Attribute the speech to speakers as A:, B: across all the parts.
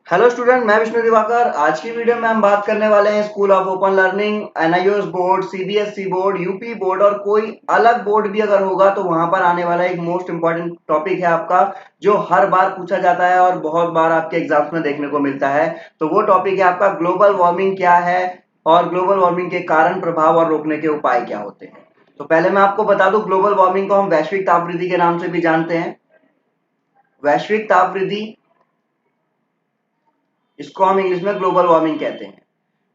A: Hello student, मैं विष्णु दिवाकर। आज की वीडियो में हम बात करने वाले हैं school of open learning, NIOS board, CBSE board, UP board और कोई अलग बोर्ड भी अगर होगा तो वहां पर आने वाला एक मोस्ट इंपॉर्टेंट टॉपिक है आपका, जो हर बार पूछा जाता है और बहुत बार आपके एग्जाम्स में देखने को मिलता है। तो वो टॉपिक है आपका ग्लोबल वार्मिंग क्या है और ग्लोबल वार्मिंग के कारण, प्रभाव और रोकने के उपाय क्या होते हैं। तो पहले मैं आपको बता दूं, ग्लोबल वार्मिंग को हम वैश्विक तापवृद्धि के नाम से भी जानते हैं। वैश्विक तापवृद्धि, इसको हम इंग्लिश में ग्लोबल वार्मिंग कहते हैं।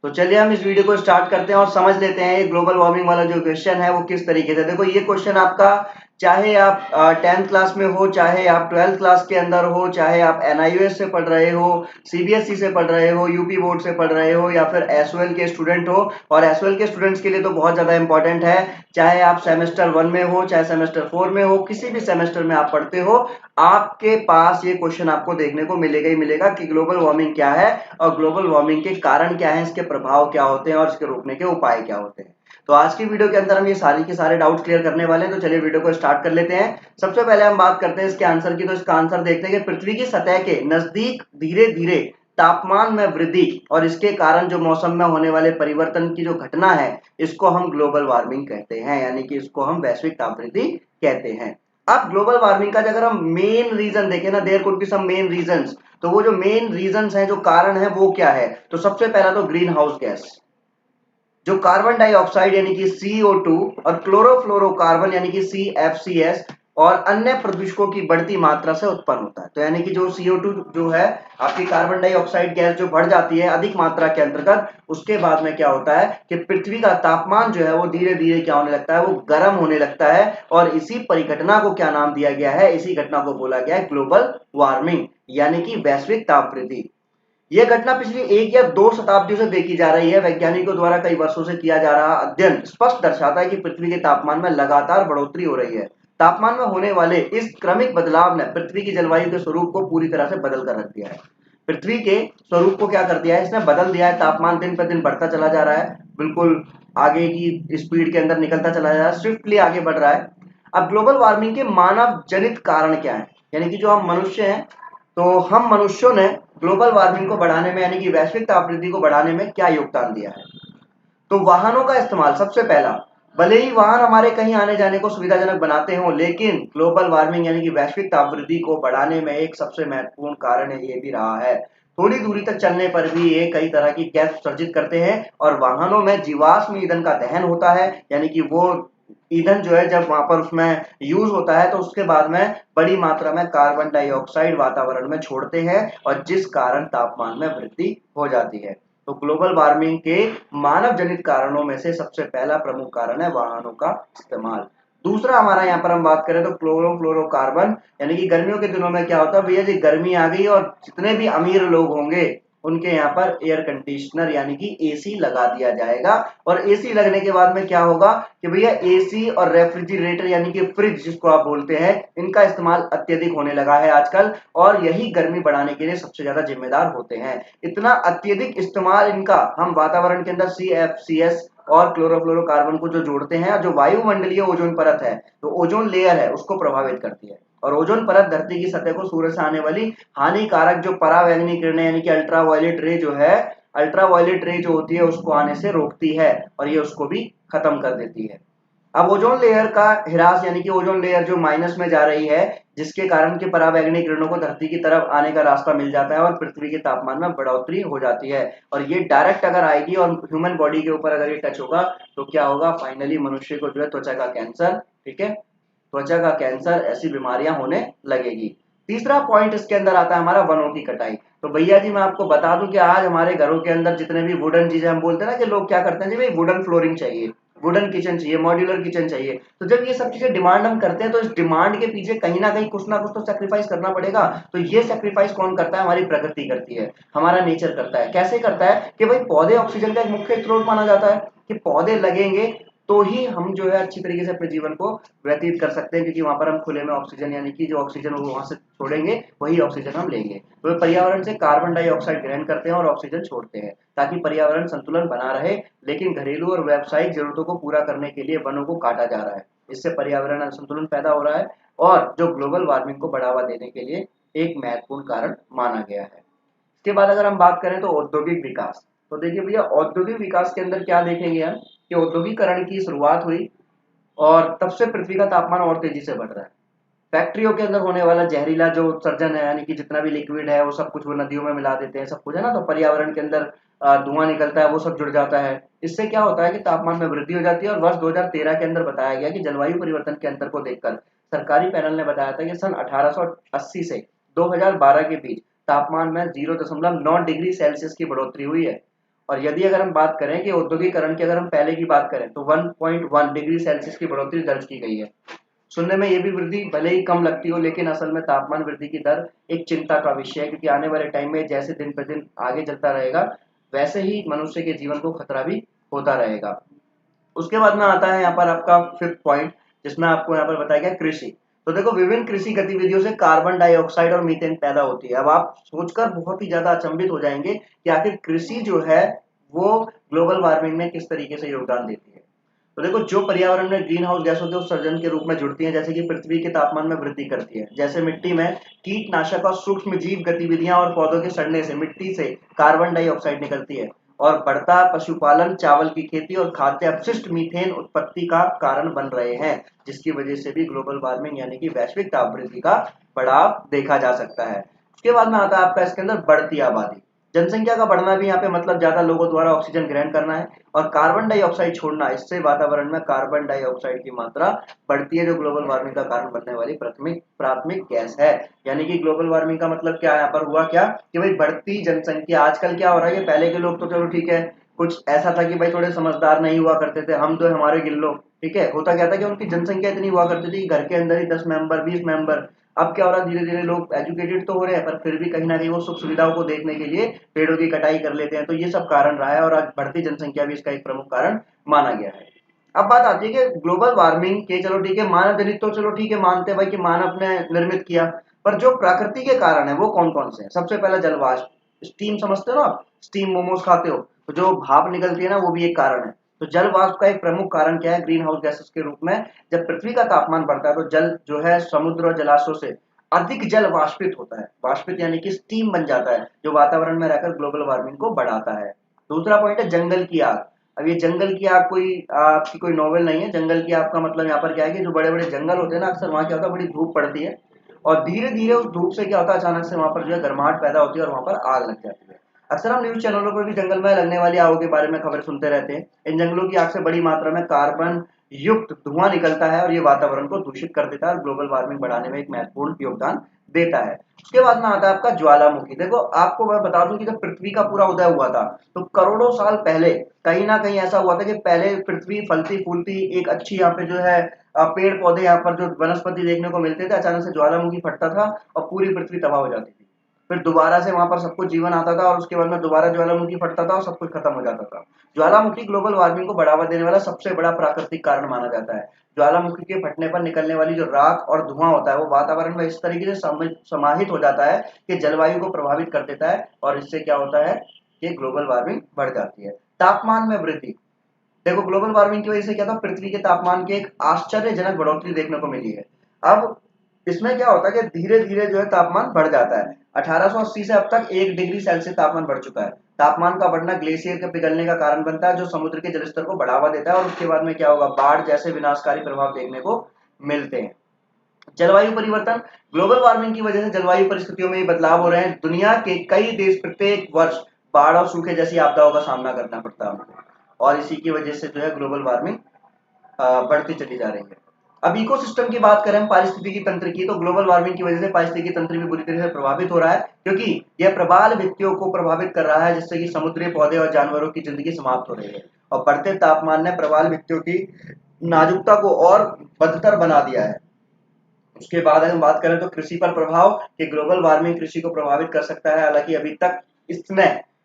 A: तो चलिए हम इस वीडियो को स्टार्ट करते हैं और समझ लेते हैं ये ग्लोबल वार्मिंग वाला जो क्वेश्चन है वो किस तरीके से। देखो, ये क्वेश्चन आपका, चाहे आप 10th क्लास में हो, चाहे आप 12th क्लास के अंदर हो, चाहे आप एनआईओएस से पढ़ रहे हो, सीबीएसई से पढ़ रहे हो, यूपी बोर्ड से पढ़ रहे हो, या फिर एसओएल के स्टूडेंट हो। और एसओएल के स्टूडेंट्स के लिए तो बहुत ज्यादा इंपॉर्टेंट है। चाहे आप सेमेस्टर 1 में हो, चाहे सेमेस्टर 4 में हो, किसी भी सेमेस्टर में आप पढ़ते हो, आपके पास ये क्वेश्चन आपको देखने को मिलेगा ही मिलेगा कि ग्लोबल वार्मिंग क्या है और ग्लोबल वार्मिंग के कारण क्या है, इसके प्रभाव क्या होते हैं और इसके रोकने के उपाय क्या होते हैं। तो आज की वीडियो के अंदर हम ये सारी के सारे डाउट्स क्लियर करने वाले हैं। तो चलिए वीडियो को स्टार्ट कर लेते हैं। सबसे पहले हम बात करते हैं इसके आंसर की। तो इसका आंसर देखते हैं कि पृथ्वी की सतह के नजदीक धीरे धीरे तापमान में वृद्धि और इसके कारण जो मौसम में होने वाले परिवर्तन की जो घटना है, इसको हम ग्लोबल वार्मिंग कहते हैं, यानी कि इसको हम वैश्विक तापवृद्धि कहते हैं। अब ग्लोबल वार्मिंग का अगर हम मेन रीजन देखें ना, there could be some main reasons. तो वो जो मेन रीजंस हैं, जो कारण है, वो क्या है? तो सबसे पहला तो ग्रीन हाउस गैस, जो कार्बन डाइऑक्साइड यानी कि CO2 और क्लोरोफ्लोरोकार्बन यानी कि CFCS और अन्य प्रदूषकों की बढ़ती मात्रा से उत्पन्न होता है। तो यानी कि जो CO2 जो है, आपकी कार्बन डाइऑक्साइड गैस जो बढ़ जाती है अधिक मात्रा के अंतर्गत, उसके बाद में क्या होता है कि पृथ्वी का तापमान जो है वो धीरे धीरे क्या होने लगता है, वो गर्म होने लगता है। और इसी परिघटना को क्या नाम दिया गया है? इसी घटना को बोला गया है ग्लोबल वार्मिंग, यानी कि वैश्विक तापवृद्धि। यह घटना पिछली 1 या 2 शताब्दियों से देखी जा रही है। वैज्ञानिकों द्वारा कई वर्षों से किया जा रहा अध्ययन स्पष्ट दर्शाता है कि पृथ्वी के तापमान में लगातार बढ़ोतरी हो रही है। तापमान में होने वाले इस क्रमिक बदलाव ने पृथ्वी की जलवायु के स्वरूप को पूरी तरह से बदल कर रख दिया है। पृथ्वी के स्वरूप को क्या कर दिया है? इसने बदल दिया है। तापमान दिन पर दिन बढ़ता चला जा रहा है, बिल्कुल आगे की स्पीड के अंदर निकलता चला जा रहा है, स्विफ्टली आगे बढ़ रहा है। अब ग्लोबल वार्मिंग के मानव जनित कारण क्या है, यानी कि जो हम मनुष्य हैं, तो हम मनुष्यों ने ग्लोबल वार्मिंग को बढ़ाने में, यानी कि वैश्विक तापवृद्धि को बढ़ाने में क्या योगदान दिया है? तो वाहनों का इस्तेमाल सबसे पहला। भले ही वाहन हमारे कहीं आने जाने को सुविधाजनक बनाते हों, लेकिन ग्लोबल वार्मिंग यानी कि वैश्विक तापवृद्धि को बढ़ाने में एक सबसे महत्वपूर्ण कारण है, ये भी रहा है। थोड़ी दूरी तक चलने पर भी ये कई तरह की गैस उत्सर्जित करते हैं और वाहनों में जीवाश्म ईंधन का दहन होता है, यानी कि वो ईंधन जो है जब वहां पर उसमें यूज होता है तो उसके बाद में बड़ी मात्रा में कार्बन डाइऑक्साइड वातावरण में छोड़ते हैं और जिस कारण तापमान में वृद्धि हो जाती है। तो ग्लोबल वार्मिंग के मानव जनित कारणों में से सबसे पहला प्रमुख कारण है वाहनों का इस्तेमाल। दूसरा हमारा यहाँ पर हम बात करें तो क्लोरोफ्लोरोकार्बन, यानी कि गर्मियों के दिनों में क्या होता है भैया जी, गर्मी आ गई और जितने भी अमीर लोग होंगे उनके यहाँ पर एयर कंडीशनर यानी कि एसी लगा दिया जाएगा। और एसी लगने के बाद में क्या होगा कि भैया एसी और रेफ्रिजरेटर यानी कि फ्रिज जिसको आप बोलते हैं, इनका इस्तेमाल अत्यधिक होने लगा है आजकल और यही गर्मी बढ़ाने के लिए सबसे ज्यादा जिम्मेदार होते हैं। इतना अत्यधिक इस्तेमाल इनका, हम वातावरण के अंदर CFCS और क्लोरोफ्लोरोकार्बन को जो जोड़ते हैं, जो वायुमंडलीय ओजोन परत है, तो ओजोन लेयर है, उसको प्रभावित करती है। और ओजोन परत धरती की सतह को सूर्य से आने वाली हानिकारक जो परावैंगनी किरणें यानी कि अल्ट्रावायलेट रे जो है, अल्ट्रावायलेट रे जो होती है उसको आने से रोकती है और ये उसको भी खत्म कर देती है। अब ओजोन लेयर का ह्रास, यानी कि ओजोन लेयर जो माइनस में जा रही है, जिसके कारण के परावैंगनी किरणों को धरती की तरफ आने का रास्ता मिल जाता है और पृथ्वी के तापमान में बढ़ोतरी हो जाती है। और ये डायरेक्ट अगर आएगी और ह्यूमन बॉडी के ऊपर अगर ये टच होगा तो क्या होगा? फाइनली मनुष्य को जो है त्वचा का कैंसर, ठीक है, त्वचा का कैंसर, ऐसी बीमारियां होने लगेगी। तीसरा पॉइंट इसके अंदर आता है हमारा वनों की कटाई। तो भैया जी मैं आपको बता दूं कि आज हमारे घरों के अंदर जितने भी वुडन चीजें, हम बोलते हैं ना कि लोग क्या करते हैं जी, भाई वुडन फ्लोरिंग चाहिए, वुडन किचन चाहिए, मॉड्यूलर किचन चाहिए। तो जब ये सब चीजें डिमांड हम करते हैं तो इस डिमांड के पीछे कहीं ना कहीं कुछ ना कुछ तो सेक्रीफाइस करना पड़ेगा। तो ये सेक्रीफाइस कौन करता है? हमारी प्रकृति करती है, हमारा नेचर करता है। कैसे करता है कि भाई पौधे ऑक्सीजन का एक मुख्य स्रोत माना जाता है कि पौधे लगेंगे तो ही हम जो है अच्छी तरीके से अपने जीवन को व्यतीत कर सकते हैं, क्योंकि वहां पर हम खुले में ऑक्सीजन, यानी कि जो ऑक्सीजन वो वहां से छोड़ेंगे वही ऑक्सीजन हम लेंगे। तो वे पर्यावरण से कार्बन डाइऑक्साइड ग्रहण करते हैं और ऑक्सीजन छोड़ते हैं ताकि पर्यावरण संतुलन बना रहे। लेकिन घरेलू और व्यावसायिक जरूरतों को पूरा करने के लिए वनों को काटा जा रहा है, इससे पर्यावरण असंतुलन पैदा हो रहा है और जो ग्लोबल वार्मिंग को बढ़ावा देने के लिए एक महत्वपूर्ण कारण माना गया है। उसके बाद अगर हम बात करें तो औद्योगिक विकास, तो देखिए भैया औद्योगिक विकास के अंदर क्या देखेंगे हम कि औद्योगिकरण की शुरुआत हुई और तब से पृथ्वी का तापमान और तेजी से बढ़ रहा है। फैक्ट्रियों के अंदर होने वाला जहरीला जो उत्सर्जन है, यानी कि जितना भी लिक्विड है वो सब कुछ वो नदियों में मिला देते हैं, सब कुछ है ना, तो पर्यावरण के अंदर धुआं निकलता है, वो सब जुड़ जाता है। इससे क्या होता है कि तापमान में वृद्धि हो जाती है। और वर्ष 2013 के अंदर बताया गया कि जलवायु परिवर्तन के अंतर को देखकर सरकारी पैनल ने बताया था कि सन 1880 से 2012 के बीच तापमान में 0.9 डिग्री सेल्सियस की बढ़ोतरी हुई है। और यदि अगर हम बात करें कि औद्योगिकरण की, अगर हम पहले की बात करें तो 1.1 डिग्री सेल्सियस की बढ़ोतरी दर्ज की गई है। सुनने में ये भी वृद्धि भले ही कम लगती हो, लेकिन असल में तापमान वृद्धि की दर एक चिंता का विषय है, क्योंकि आने वाले टाइम में जैसे दिन पर दिन आगे चलता रहेगा वैसे ही मनुष्य के जीवन को खतरा भी होता रहेगा। उसके बाद में आता है यहाँ पर आपका फिफ्थ पॉइंट, जिसमें आपको यहाँ पर बताया गया कृषि। तो देखो विभिन्न कृषि गतिविधियों से कार्बन डाइऑक्साइड और मीथेन पैदा होती है। अब आप सोचकर बहुत ही ज्यादा अचंभित हो जाएंगे कि आखिर कृषि जो है वो ग्लोबल वार्मिंग में किस तरीके से योगदान देती है। तो देखो जो पर्यावरण में ग्रीन हाउस गैसों के उत्सर्जन के रूप में जुड़ती हैं, जैसे कि पृथ्वी के तापमान में वृद्धि करती है, जैसे मिट्टी में कीटनाशक और सूक्ष्म जीव गतिविधियां और पौधों के सड़ने से मिट्टी से कार्बन डाइऑक्साइड निकलती है, और बढ़ता पशुपालन, चावल की खेती और खाद्य अपशिष्ट मीथेन उत्पत्ति का कारण बन रहे हैं, जिसकी वजह से भी ग्लोबल वार्मिंग यानी कि वैश्विक ताप वृद्धि का बढ़ाव देखा जा सकता है। उसके बाद में आता है आपका इसके अंदर बढ़ती आबादी। जनसंख्या का बढ़ना भी यहाँ पे मतलब ज्यादा लोगों द्वारा ऑक्सीजन ग्रहण करना है और कार्बन डाइऑक्साइड छोड़ना। इससे वातावरण में कार्बन डाइऑक्साइड की मात्रा बढ़ती है, जो ग्लोबल वार्मिंग का कारण बनने वाली प्राथमिक प्राथमिक गैस है। यानी कि ग्लोबल वार्मिंग का मतलब क्या, यहाँ पर हुआ क्या कि भाई बढ़ती जनसंख्या। आजकल क्या हो रहा है कि पहले के लोग तो चलो ठीक है, कुछ ऐसा था कि भाई थोड़े समझदार नहीं हुआ करते थे, हम तो हमारे गिल्लो, ठीक है। होता क्या था कि उनकी जनसंख्या इतनी हुआ करती थी कि घर के अंदर ही 10 मेंबर 20 मेंबर। अब क्या हो रहा है, धीरे धीरे लोग एजुकेटेड तो हो रहे हैं, पर फिर भी कहीं ना कहीं वो सुख सुविधाओं को देखने के लिए पेड़ों की कटाई कर लेते हैं। तो ये सब कारण रहा है और आज बढ़ती जनसंख्या भी इसका एक प्रमुख कारण माना गया है। अब बात आती है कि ग्लोबल वार्मिंग के, चलो ठीक है मानव जनित तो चलो ठीक है मानते हैं भाई कि मानव ने निर्मित किया, पर जो प्रकृति के कारण है वो कौन कौन से हैं। सबसे पहला जल वाष्प, स्टीम समझते हो आप, स्टीम मोमोज खाते हो तो जो भाप निकलती है ना, वो भी एक कारण है। तो जल वाष्प का एक प्रमुख कारण क्या है, ग्रीन हाउस गैसेस के रूप में जब पृथ्वी का तापमान बढ़ता है तो जल जो है समुद्र और जलाशयों से अधिक जल वाष्पित होता है। वाष्पित यानी कि स्टीम बन जाता है, जो वातावरण में रहकर ग्लोबल वार्मिंग को बढ़ाता है। दूसरा पॉइंट है जंगल की आग। अब ये जंगल की आग कोई आपकी कोई नॉवेल नहीं है। जंगल की आग का मतलब यहाँ पर क्या है कि जो बड़े बड़े जंगल होते हैं ना, अक्सर वहां क्या होता है, बड़ी धूप पड़ती है और धीरे धीरे उस धूप से क्या होता है, अचानक से वहां पर जो है गर्माहट पैदा होती है और वहां पर आग लग जाती है। अक्सर हम न्यूज चैनलों पर भी जंगल में लगने वाली आगों के बारे में खबर सुनते रहते हैं। इन जंगलों की आग से बड़ी मात्रा में कार्बन युक्त धुआं निकलता है और ये वातावरण को दूषित कर देता है और ग्लोबल वार्मिंग बढ़ाने में एक महत्वपूर्ण योगदान देता है। उसके बाद में आता है आपका ज्वालामुखी। देखो आपको मैं बता दूं कि जब पृथ्वी का पूरा उदय हुआ था तो करोड़ों साल पहले कहीं ना कहीं ऐसा हुआ था कि पहले पृथ्वी फलती फूलती एक अच्छी, यहाँ पे जो है पेड़ पौधे, यहाँ पर जो वनस्पति देखने को मिलते थे, अचानक से ज्वालामुखी फटता था और पूरी पृथ्वी तबाह हो जाती थी। फिर दोबारा से वहां पर सब कुछ जीवन आता था और उसके बाद में दोबारा ज्वालामुखी फटता था और सब कुछ खत्म हो जाता था। ज्वालामुखी ग्लोबल वार्मिंग को बढ़ावा देने वाला सबसे बड़ा प्राकृतिक कारण माना जाता है। ज्वालामुखी के फटने पर निकलने वाली जो राख और धुआं होता है वो वातावरण में इस तरीके से समाहित हो जाता है कि जलवायु को प्रभावित कर देता है और इससे क्या होता है कि ग्लोबल वार्मिंग बढ़ जाती है। तापमान में वृद्धि। देखो ग्लोबल वार्मिंग की वजह से क्या था, पृथ्वी के तापमान की एक आश्चर्यजनक बढ़ोतरी देखने को मिली है। अब इसमें क्या होता है कि धीरे धीरे जो है तापमान बढ़ जाता है। 1880 से अब तक 1 डिग्री सेल्सियस तापमान बढ़ चुका है। तापमान का बढ़ना ग्लेशियर के पिघलने का कारण बनता है, जो समुद्र के जलस्तर को बढ़ावा देता है और उसके बाद में क्या होगा, बाढ़ जैसे विनाशकारी प्रभाव देखने को मिलते हैं। जलवायु परिवर्तन। ग्लोबल वार्मिंग की वजह से जलवायु परिस्थितियों में बदलाव हो रहे हैं। दुनिया के कई देश प्रत्येक वर्ष बाढ़ और सूखे जैसी आपदाओं का सामना करना पड़ता है उनको, और इसी की वजह से जो है ग्लोबल वार्मिंग बढ़ती चली जा रही है। अब इकोसिस्टम की बात करें, पारिस्थितिकी तंत्र की, तो ग्लोबल वार्मिंग की वजह से पारिस्थितिकी तंत्र भी बुरी तरह से प्रभावित हो रहा है, क्योंकि यह प्रवाल भित्तियों को प्रभावित कर रहा है, जिससे कि समुद्री पौधे और जानवरों की जिंदगी समाप्त हो रही है। और बढ़ते तापमान ने प्रवाल भित्तियों की नाजुकता को और बदतर बना दिया है। उसके बाद अगर हम बात करें तो कृषि पर प्रभाव, कि ग्लोबल वार्मिंग कृषि को प्रभावित कर सकता है। हालांकि अभी तक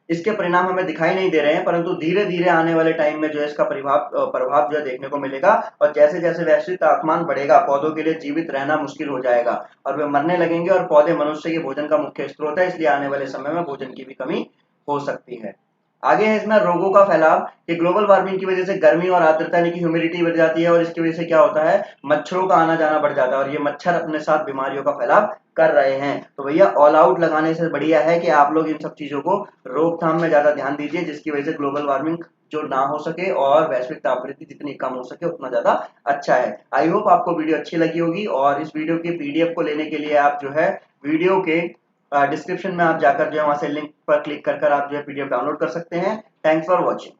A: इसके परिणाम हमें दिखाई नहीं दे रहे हैं, परंतु धीरे धीरे आने वाले टाइम में जो है इसका प्रभाव जो है देखने को मिलेगा। और जैसे जैसे वैश्विक तापमान बढ़ेगा, पौधों के लिए जीवित रहना मुश्किल हो जाएगा और वे मरने लगेंगे, और पौधे मनुष्य के भोजन का मुख्य स्रोत है, इसलिए आने वाले समय में भोजन की भी कमी हो सकती है। आगे है इसमें रोगों का फैलाव कि ग्लोबल वार्मिंग की वजह से गर्मी और आर्द्रता यानी कि ह्यूमिडिटी बढ़ जाती है और इसकी वजह से क्या होता है, मच्छरों का आना जाना बढ़ जाता है और ये मच्छर अपने साथ बीमारियों का फैलाव कर रहे हैं। तो भैया ऑल आउट लगाने से बढ़िया है कि आप लोग इन सब चीजों को रोकथाम में ज्यादा ध्यान दीजिए, जिसकी वजह से ग्लोबल वार्मिंग जो ना हो सके और वैश्विक तापवृद्धि जितनी कम हो सके उतना ज्यादा अच्छा है। आई होप आपको वीडियो अच्छी लगी होगी और इस वीडियो के पीडीएफ को लेने के लिए आप जो है वीडियो के डिस्क्रिप्शन में आप जाकर जो है वहां से लिंक पर क्लिक कर आप जो है पीडीएफ डाउनलोड कर सकते हैं। Thanks for watching.